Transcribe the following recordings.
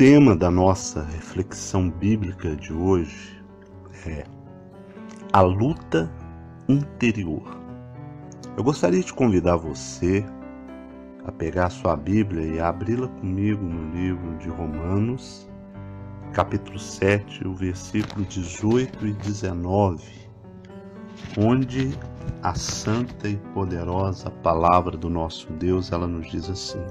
tema da nossa reflexão bíblica de hoje é a luta interior. Eu gostaria de convidar você a pegar a sua Bíblia e abri-la comigo no livro de Romanos, capítulo 7, o versículo 18 e 19, onde a santa e poderosa palavra do nosso Deus, ela nos diz assim: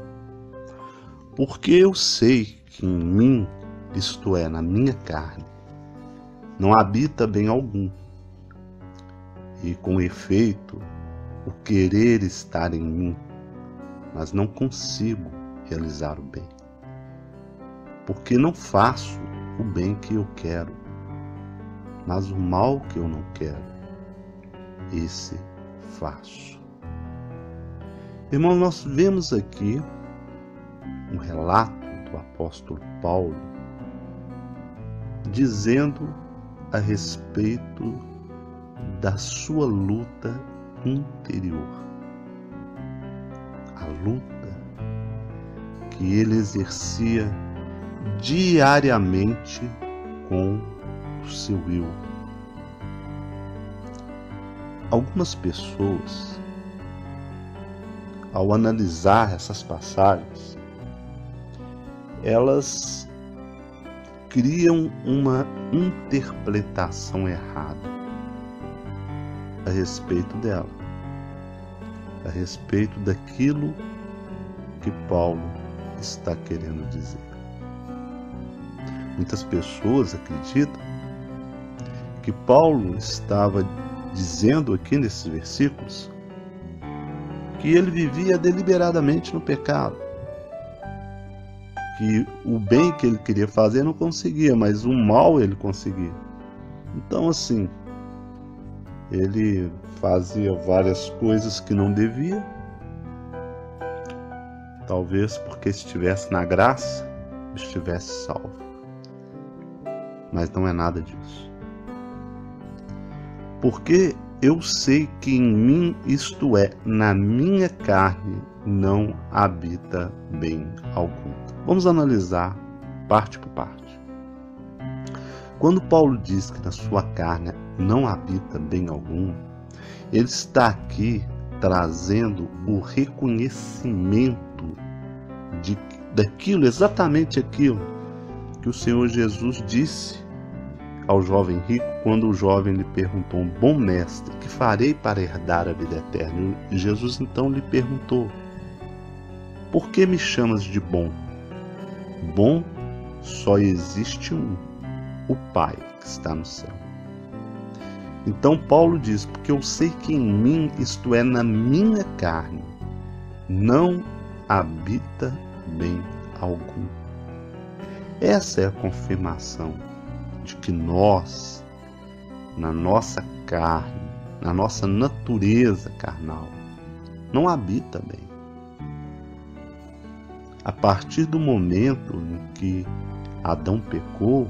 porque eu sei que em mim, isto é, na minha carne, não habita bem algum, e com efeito, o querer estar em mim, mas não consigo realizar o bem. Porque não faço o bem que eu quero, mas o mal que eu não quero, esse faço. Irmãos, nós vemos aqui um relato do apóstolo Paulo dizendo a respeito da sua luta interior. A luta que ele exercia diariamente com o seu eu. Algumas pessoas, ao analisar essas passagens, elas criam uma interpretação errada a respeito dela, a respeito daquilo que Paulo está querendo dizer. Muitas pessoas acreditam que Paulo estava dizendo aqui nesses versículos que ele vivia deliberadamente no pecado, que o bem que ele queria fazer não conseguia, mas o mal ele conseguia. Então, assim, ele fazia várias coisas que não devia, talvez porque estivesse na graça, estivesse salvo. Mas não é nada disso. Porque eu sei que em mim, isto é, na minha carne, não habita bem algum. Vamos analisar parte por parte. Quando Paulo diz que na sua carne não habita bem algum, ele está aqui trazendo o reconhecimento daquilo, exatamente aquilo que o Senhor Jesus disse ao jovem rico, quando o jovem lhe perguntou: bom mestre, que farei para herdar a vida eterna? E Jesus então lhe perguntou: por que me chamas de bom? Bom só existe um, o Pai que está no céu. Então Paulo diz: porque eu sei que em mim, isto é, na minha carne, não habita bem algum. Essa é a confirmação de que nós, na nossa carne, na nossa natureza carnal, não habita bem. A partir do momento em que Adão pecou,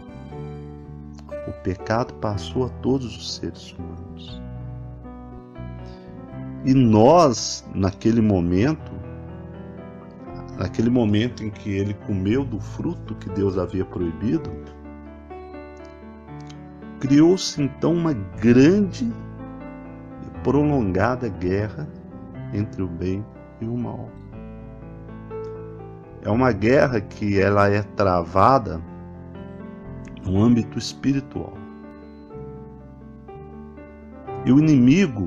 o pecado passou a todos os seres humanos. E nós, naquele momento em que ele comeu do fruto que Deus havia proibido, criou-se então uma grande e prolongada guerra entre o bem e o mal. É uma guerra que ela é travada no âmbito espiritual. E o inimigo,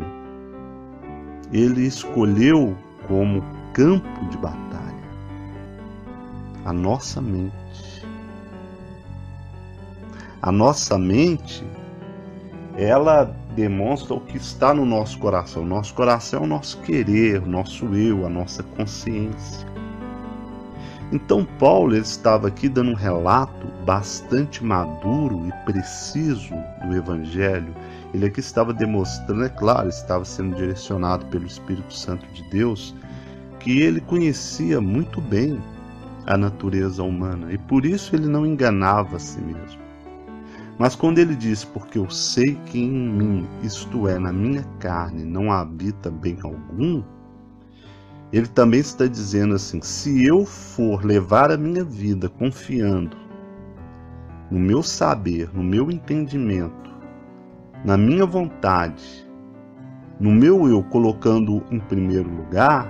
ele escolheu como campo de batalha a nossa mente. A nossa mente, ela demonstra o que está no nosso coração. O nosso coração é o nosso querer, o nosso eu, a nossa consciência. Então Paulo, ele estava aqui dando um relato bastante maduro e preciso do Evangelho. Ele aqui estava demonstrando, é claro, estava sendo direcionado pelo Espírito Santo de Deus, que ele conhecia muito bem a natureza humana e por isso ele não enganava a si mesmo. Mas quando ele diz: porque eu sei que em mim, isto é, na minha carne, não habita bem algum, ele também está dizendo assim: se eu for levar a minha vida confiando no meu saber, no meu entendimento, na minha vontade, no meu eu colocando em primeiro lugar,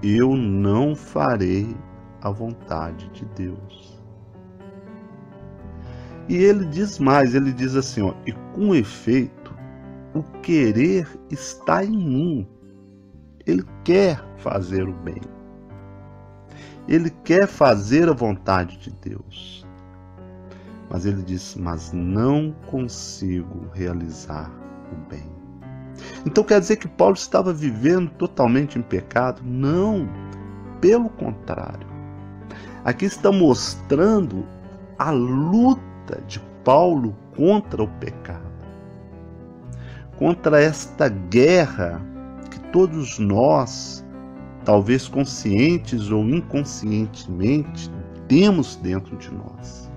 eu não farei a vontade de Deus. E ele diz mais, ele diz assim, ó, e com efeito, o querer está em mim. Ele quer fazer o bem. Ele quer fazer a vontade de Deus. Mas ele diz, mas não consigo realizar o bem. Então quer dizer que Paulo estava vivendo totalmente em pecado? Não, pelo contrário. Aqui está mostrando a luta de Paulo contra o pecado. Contra esta guerra que todos nós, talvez conscientes ou inconscientemente, temos dentro de nós.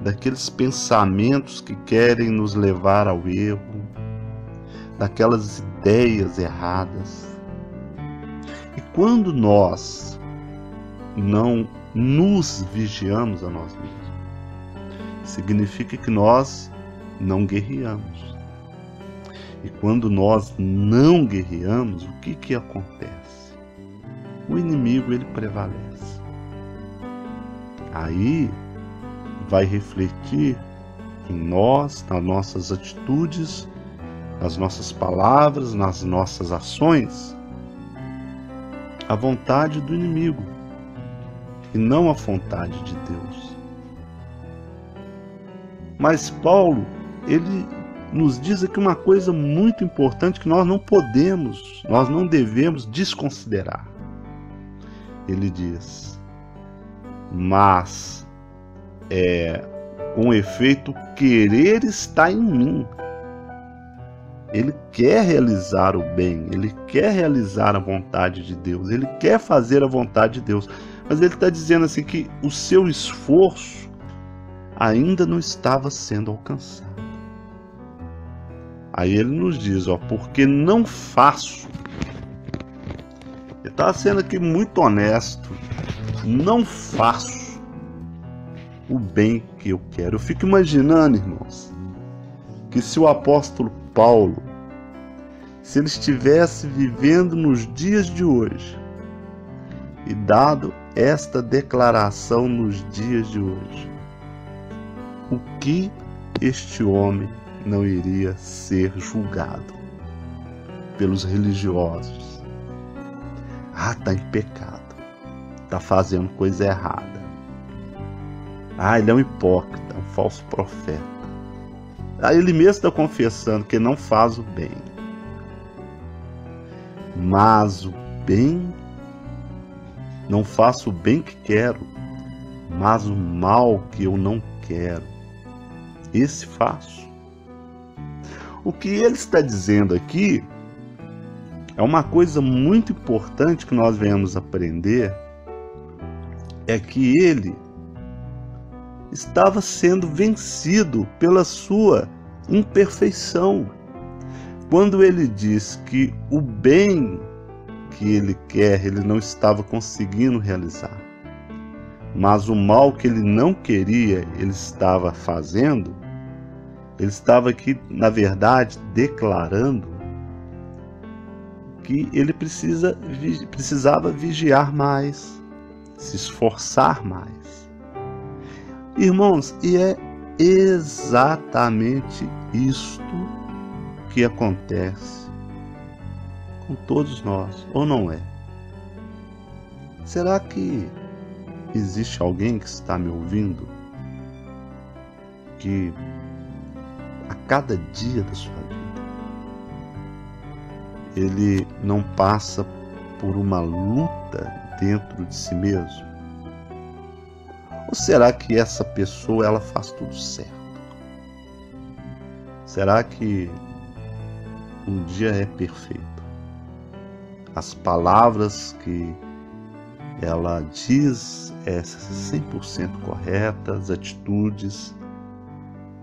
Daqueles pensamentos que querem nos levar ao erro, daquelas ideias erradas. E quando nós não nos vigiamos a nós mesmos, significa que nós não guerreamos. E quando nós não guerreamos, o que acontece? O inimigo, ele prevalece. Aí vai refletir em nós, nas nossas atitudes, nas nossas palavras, nas nossas ações, a vontade do inimigo e não a vontade de Deus. Mas Paulo, ele nos diz aqui uma coisa muito importante que nós não devemos desconsiderar. Ele diz, mas com efeito, querer está em mim. Ele quer realizar o bem, ele quer realizar a vontade de Deus, ele quer fazer a vontade de Deus. Mas ele está dizendo assim que o seu esforço ainda não estava sendo alcançado. Aí ele nos diz, ó, porque não faço. Ele está sendo aqui muito honesto. Não faço o bem que eu quero. Eu fico imaginando, irmãos, que se o apóstolo Paulo, se ele estivesse vivendo nos dias de hoje e dado esta declaração nos dias de hoje, o que este homem não iria ser julgado pelos religiosos? Ah, está em pecado, está fazendo coisa errada. Ah, ele é um hipócrita, um falso profeta. Ah, ele mesmo está confessando que não faz o bem. Mas o bem, não faço o bem que quero, mas o mal que eu não quero, esse faço. O que ele está dizendo aqui é uma coisa muito importante que nós venhamos aprender, é que ele estava sendo vencido pela sua imperfeição. Quando ele diz que o bem que ele quer, ele não estava conseguindo realizar, mas o mal que ele não queria, ele estava fazendo, ele estava aqui, na verdade, declarando que ele precisava vigiar mais, se esforçar mais. Irmãos, e é exatamente isto que acontece com todos nós, ou não é? Será que existe alguém que está me ouvindo que a cada dia da sua vida ele não passa por uma luta dentro de si mesmo? Ou será que essa pessoa ela faz tudo certo? Será que um dia é perfeito? As palavras que ela diz é 100% corretas, as atitudes,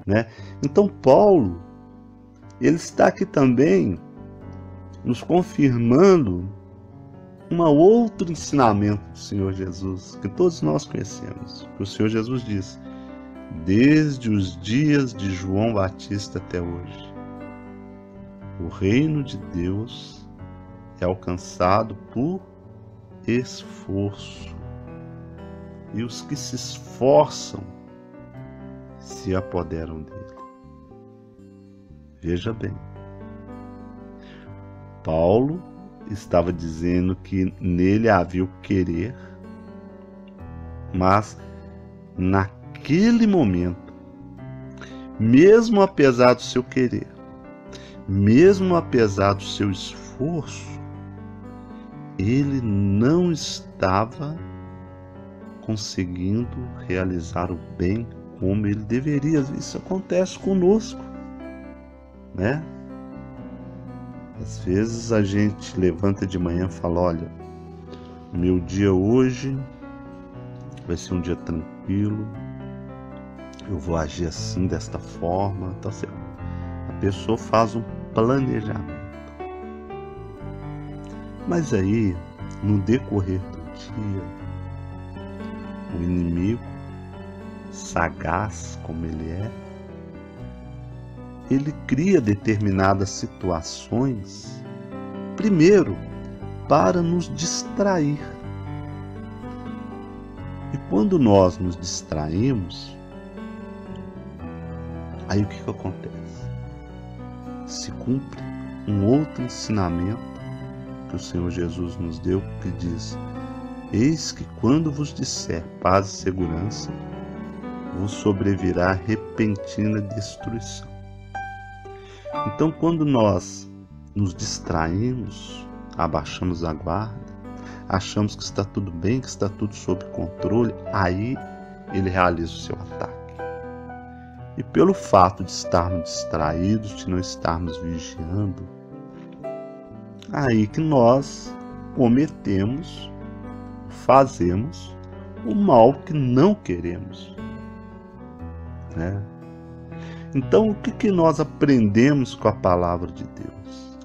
né? Então Paulo, ele está aqui também nos confirmando um outro ensinamento do Senhor Jesus, que todos nós conhecemos, que o Senhor Jesus diz, desde os dias de João Batista até hoje. O reino de Deus é alcançado por esforço. E os que se esforçam se apoderam dele. Veja bem, Paulo estava dizendo que nele havia o querer, mas naquele momento, mesmo apesar do seu querer, mesmo apesar do seu esforço, ele não estava conseguindo realizar o bem como ele deveria. Isso acontece conosco, né? Às vezes a gente levanta de manhã e fala, olha, meu dia hoje vai ser um dia tranquilo, eu vou agir assim, desta forma. Então, assim, a pessoa faz um planejamento. Mas aí, no decorrer do dia, o inimigo, sagaz como ele é, ele cria determinadas situações, primeiro, para nos distrair. E quando nós nos distraímos, aí o que acontece? Se cumpre um outro ensinamento que o Senhor Jesus nos deu, que diz, eis que quando vos disser paz e segurança, vos sobrevirá repentina destruição. Então, quando nós nos distraímos, abaixamos a guarda, achamos que está tudo bem, que está tudo sob controle, aí ele realiza o seu ataque. E pelo fato de estarmos distraídos, de não estarmos vigiando, aí que nós cometemos, fazemos o mal que não queremos, né? Então, o que nós aprendemos com a palavra de Deus?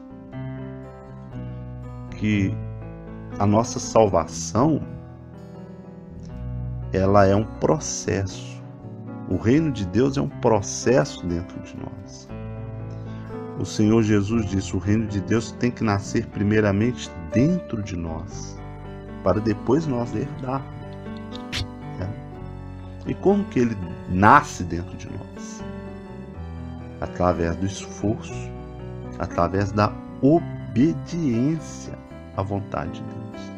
Que a nossa salvação, ela é um processo. O reino de Deus é um processo dentro de nós. O Senhor Jesus disse, o reino de Deus tem que nascer primeiramente dentro de nós, para depois nós herdarmos. E como que ele nasce dentro de nós? Através do esforço, através da obediência à vontade de Deus.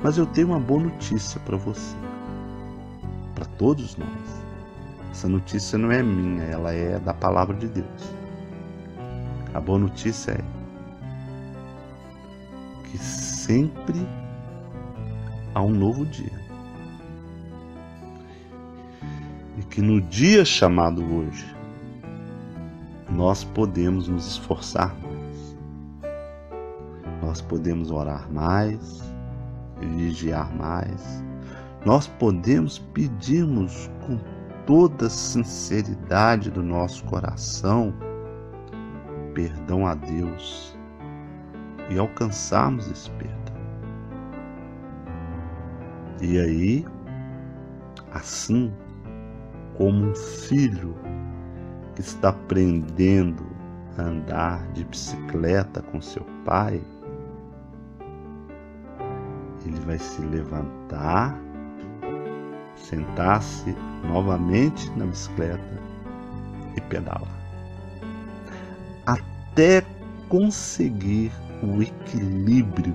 Mas eu tenho uma boa notícia para você, para todos nós. Essa notícia não é minha, ela é da palavra de Deus. A boa notícia é que sempre há um novo dia. E que no dia chamado hoje, nós podemos nos esforçar mais. Nós podemos orar mais, vigiar mais. Nós podemos pedirmos com toda a sinceridade do nosso coração perdão a Deus e alcançarmos esse perdão. E aí, assim como um filho que está aprendendo a andar de bicicleta com seu pai, ele vai se levantar, sentar-se novamente na bicicleta e pedalar, até conseguir o equilíbrio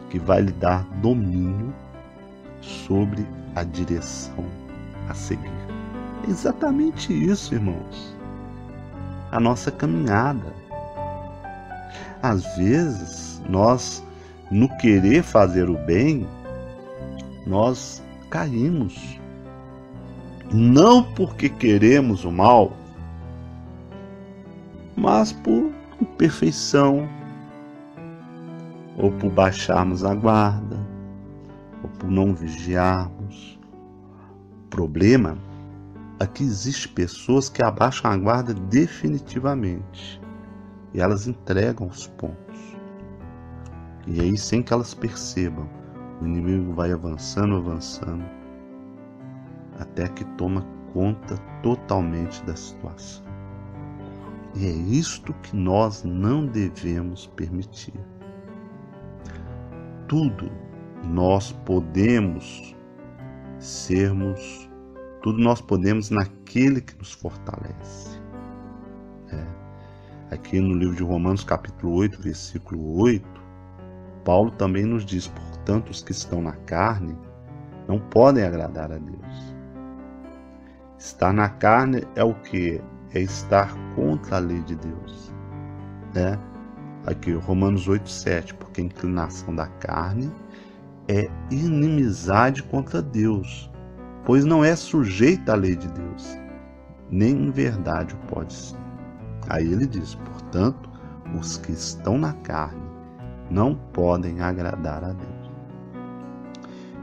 que vai lhe dar domínio sobre a direção a seguir. É exatamente isso, irmãos. A nossa caminhada. Às vezes, nós, no querer fazer o bem, nós caímos. Não porque queremos o mal, mas por imperfeição, ou por baixarmos a guarda, ou por não vigiarmos. O problema é que existem pessoas que abaixam a guarda definitivamente e elas entregam os pontos. E aí, sem que elas percebam, o inimigo vai avançando, até que toma conta totalmente da situação. E é isto que nós não devemos permitir. Tudo nós podemos naquele que nos fortalece. Aqui no livro de Romanos, capítulo 8, versículo 8, Paulo também nos diz: portanto, os que estão na carne não podem agradar a Deus. Estar na carne é o quê? É estar contra a lei de Deus. Aqui, Romanos 8, 7, porque a inclinação da carne é inimizade contra Deus, pois não é sujeita à lei de Deus, nem em verdade o pode ser. Aí ele diz: portanto, os que estão na carne não podem agradar a Deus.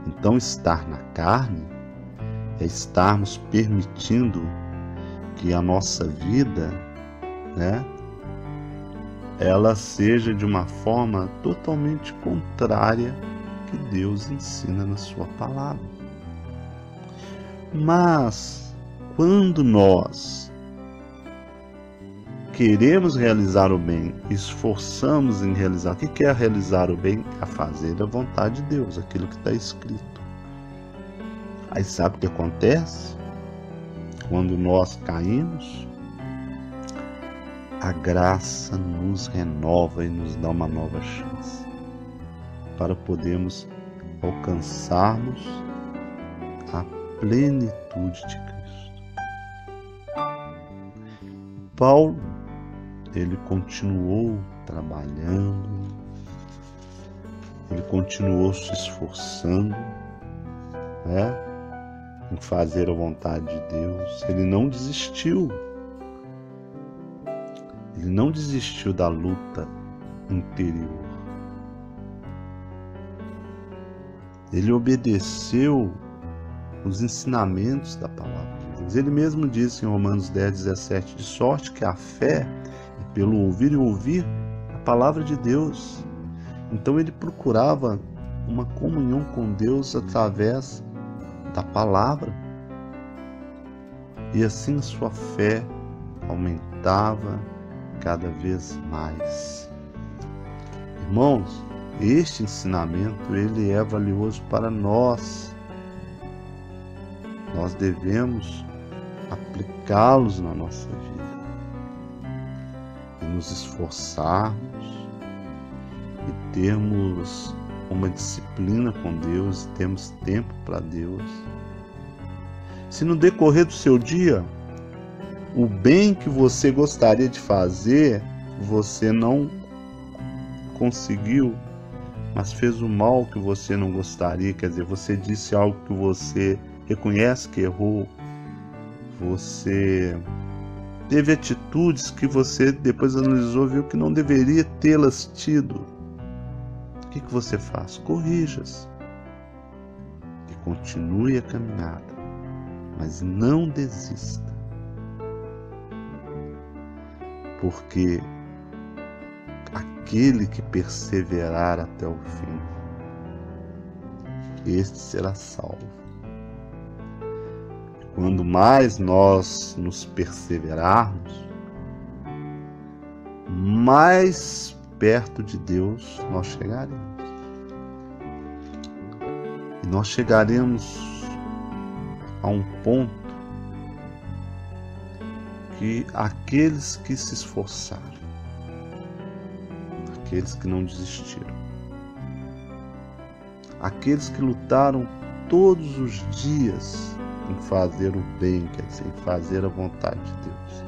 Então, estar na carne é estarmos permitindo que a nossa vida, ela seja de uma forma totalmente contrária que Deus ensina na sua palavra. Mas, quando nós queremos realizar o bem, esforçamos em realizar. O que é realizar o bem? É fazer a vontade de Deus, aquilo que está escrito. Aí sabe o que acontece? Quando nós caímos, a graça nos renova e nos dá uma nova chance para podermos alcançarmos a plenitude de Cristo. Paulo, ele continuou trabalhando, ele continuou se esforçando, em fazer a vontade de Deus. Ele não desistiu. Ele não desistiu da luta interior. Ele obedeceu os ensinamentos da palavra de Deus. Ele mesmo disse em Romanos 10, 17, de sorte que a fé é pelo ouvir e ouvir a palavra de Deus. Então ele procurava uma comunhão com Deus através da palavra. E assim sua fé aumentava cada vez mais. Irmãos, este ensinamento ele é valioso para nós. Nós devemos aplicá-los na nossa vida e nos esforçarmos e termos uma disciplina com Deus, e termos tempo para Deus. Se no decorrer do seu dia o bem que você gostaria de fazer você não conseguiu, mas fez o mal que você não gostaria, quer dizer, você disse algo que você reconhece que errou, você teve atitudes que você depois analisou, viu que não deveria tê-las tido. O que você faz? Corrija-se e continue a caminhada, mas não desista, porque aquele que perseverar até o fim, este será salvo. Quando mais nós nos perseverarmos, mais perto de Deus nós chegaremos. E nós chegaremos a um ponto que aqueles que se esforçaram, aqueles que não desistiram, aqueles que lutaram todos os dias em fazer o bem, quer dizer, em fazer a vontade de Deus,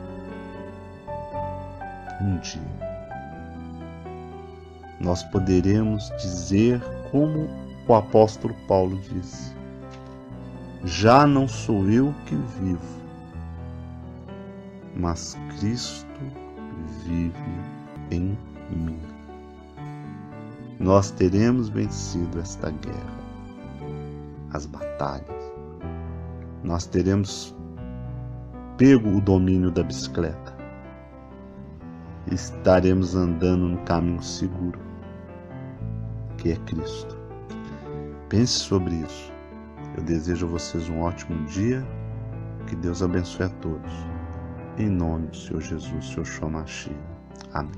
um dia nós poderemos dizer como o apóstolo Paulo disse: já não sou eu que vivo, mas Cristo vive em mim. Nós teremos vencido esta guerra, as batalhas. Nós teremos pego o domínio da bicicleta e estaremos andando no caminho seguro. que é Cristo. Pense sobre isso. Eu desejo a vocês um ótimo dia. Que Deus abençoe a todos. Em nome do Senhor Jesus, Senhor Shua Mashiach. Amém.